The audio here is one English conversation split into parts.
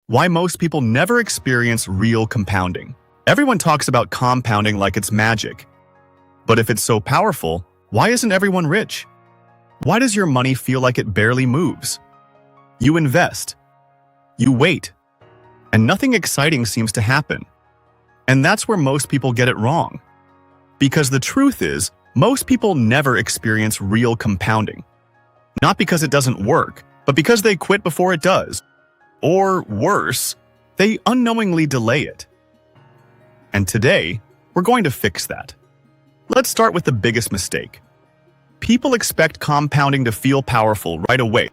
Why most people never experience real compounding. Everyone talks about compounding like it's magic. But if it's so powerful, why isn't everyone rich? Why does your money feel like it barely moves? You invest. You wait. And nothing exciting seems to happen. And that's where most people get it wrong. Because the truth is, most people never experience real compounding. Not because it doesn't work, but because they quit before it does. Or worse, they unknowingly delay it. And today, we're going to fix that. Let's start with the biggest mistake. People expect compounding to feel powerful right away.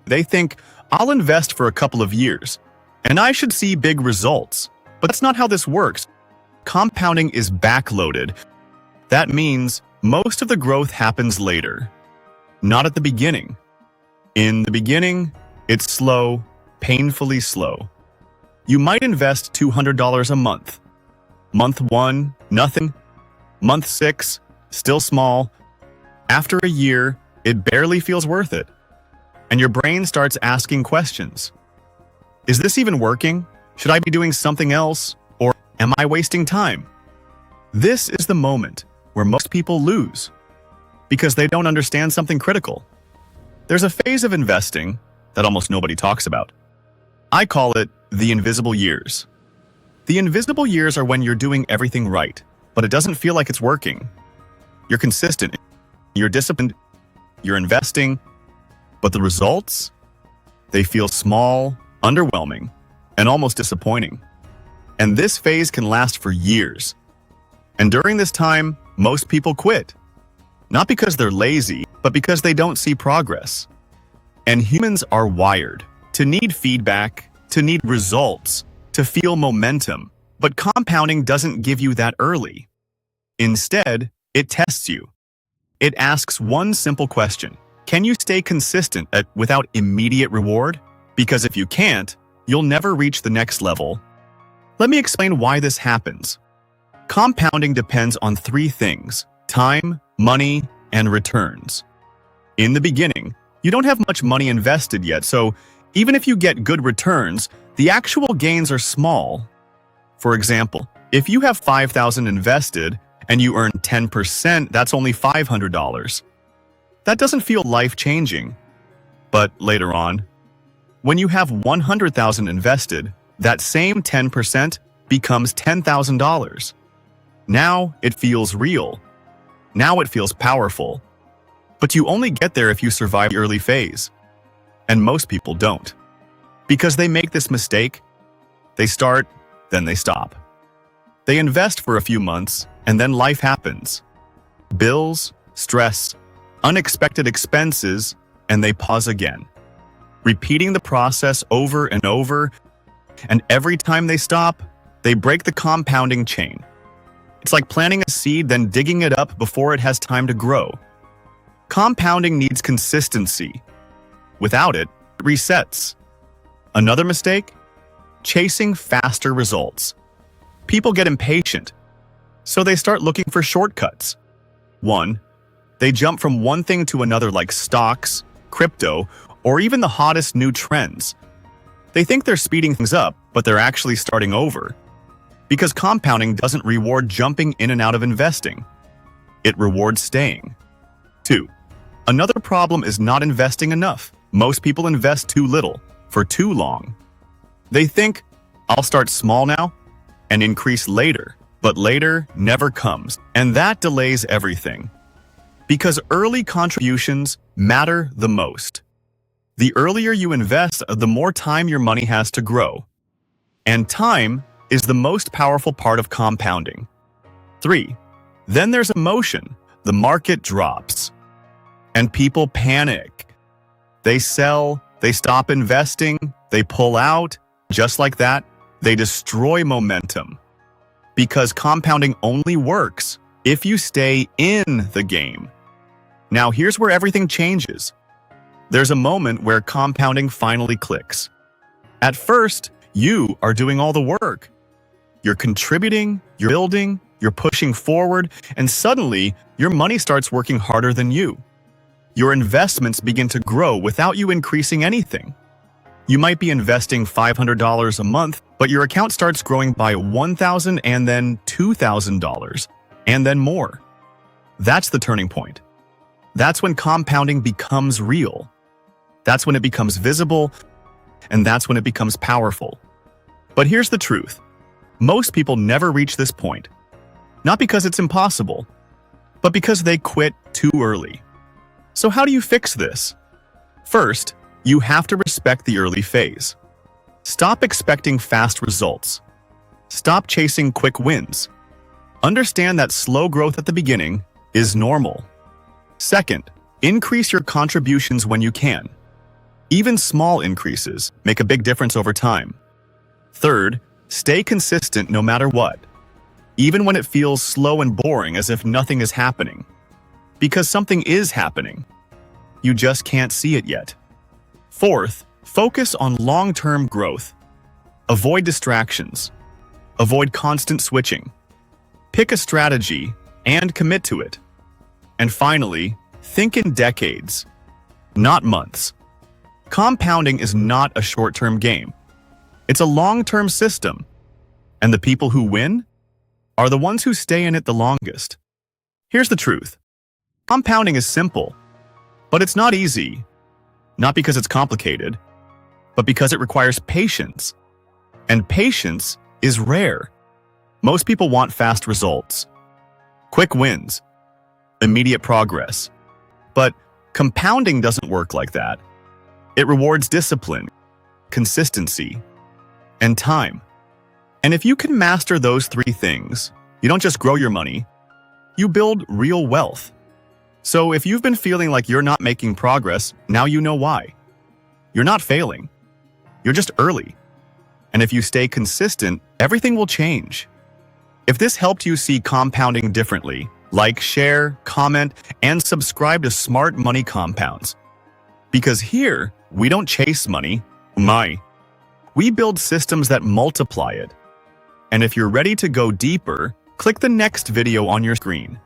They think, I'll invest for a couple of years, and I should see big results. But that's not how this works. Compounding is backloaded. That means most of the growth happens later, not at the beginning. In the beginning, it's slow, painfully slow. You might invest $200 a month. Month 1, nothing. Month 6, still small. After a year, it barely feels worth it. And your brain starts asking questions. Is this even working? Should I be doing something else? Or am I wasting time? This is the moment where most people lose because they don't understand something critical. There's a phase of investing that almost nobody talks about. I call it the invisible years. The invisible years are when you're doing everything right, but it doesn't feel like it's working. You're consistent, you're disciplined, you're investing, but the results? They feel small, underwhelming, and almost disappointing. And this phase can last for years. And during this time, most people quit. Not because they're lazy, but because they don't see progress. And humans are wired to need feedback, to need results, to feel momentum. But compounding doesn't give you that early. Instead, it tests you. It asks one simple question. Can you stay consistent without immediate reward? Because if you can't, you'll never reach the next level. Let me explain why this happens. Compounding depends on 3 things: time, money, and returns. In the beginning, you don't have much money invested yet, so even if you get good returns, the actual gains are small. For example, if you have $5,000 invested and you earn 10%, that's only $500. That doesn't feel life-changing. But later on, when you have $100,000 invested, that same 10% becomes $10,000. Now it feels real. Now it feels powerful. But you only get there if you survive the early phase. And most people don't. Because they make this mistake. They start, then they stop. They invest for a few months, and then life happens. Bills, stress, unexpected expenses, and they pause again. Repeating the process over and over, and every time they stop, they break the compounding chain. It's like planting a seed, then digging it up before it has time to grow. Compounding needs consistency. Without it, it resets. Another mistake? Chasing faster results. People get impatient, so they start looking for shortcuts. 1. They jump from one thing to another like stocks, crypto, or even the hottest new trends. They think they're speeding things up, but they're actually starting over. Because compounding doesn't reward jumping in and out of investing. It rewards staying. 2. Another problem is not investing enough. Most people invest too little, for too long. They think, I'll start small now and increase later, but later never comes. And that delays everything. Because early contributions matter the most. The earlier you invest, the more time your money has to grow. And time is the most powerful part of compounding. 3. Then there's emotion. The market drops. And people panic. They sell, they stop investing, they pull out. Just like that, they destroy momentum. Because compounding only works if you stay in the game. Now here's where everything changes. There's a moment where compounding finally clicks. At first, you are doing all the work. You're contributing, you're building, you're pushing forward, and suddenly, your money starts working harder than you. Your investments begin to grow without you increasing anything. You might be investing $500 a month, but your account starts growing by $1,000 and then $2,000, and then more. That's the turning point. That's when compounding becomes real. That's when it becomes visible, and that's when it becomes powerful. But here's the truth. Most people never reach this point. Not because it's impossible, but because they quit too early. So how do you fix this? First, you have to respect the early phase. Stop expecting fast results. Stop chasing quick wins. Understand that slow growth at the beginning is normal. Second, increase your contributions when you can. Even small increases make a big difference over time. Third, stay consistent no matter what, even when it feels slow and boring as if nothing is happening. Because something is happening. You just can't see it yet. Fourth, focus on long-term growth. Avoid distractions. Avoid constant switching. Pick a strategy and commit to it. And finally, think in decades, not months. Compounding is not a short-term game. It's a long-term system. And the people who win are the ones who stay in it the longest. Here's the truth. Compounding is simple, but it's not easy. Not because it's complicated, but because it requires patience. And patience is rare. Most people want fast results, quick wins, immediate progress. But compounding doesn't work like that. It rewards discipline, consistency, and time. And if you can master those three things, you don't just grow your money, you build real wealth. So if you've been feeling like you're not making progress, now you know why. You're not failing. You're just early. And if you stay consistent, everything will change. If this helped you see compounding differently, like, share, comment, and subscribe to Smart Money Compounds. Because here, we don't chase money, we build systems that multiply it. And if you're ready to go deeper, click the next video on your screen.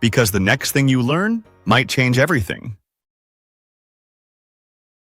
Because the next thing you learn might change everything.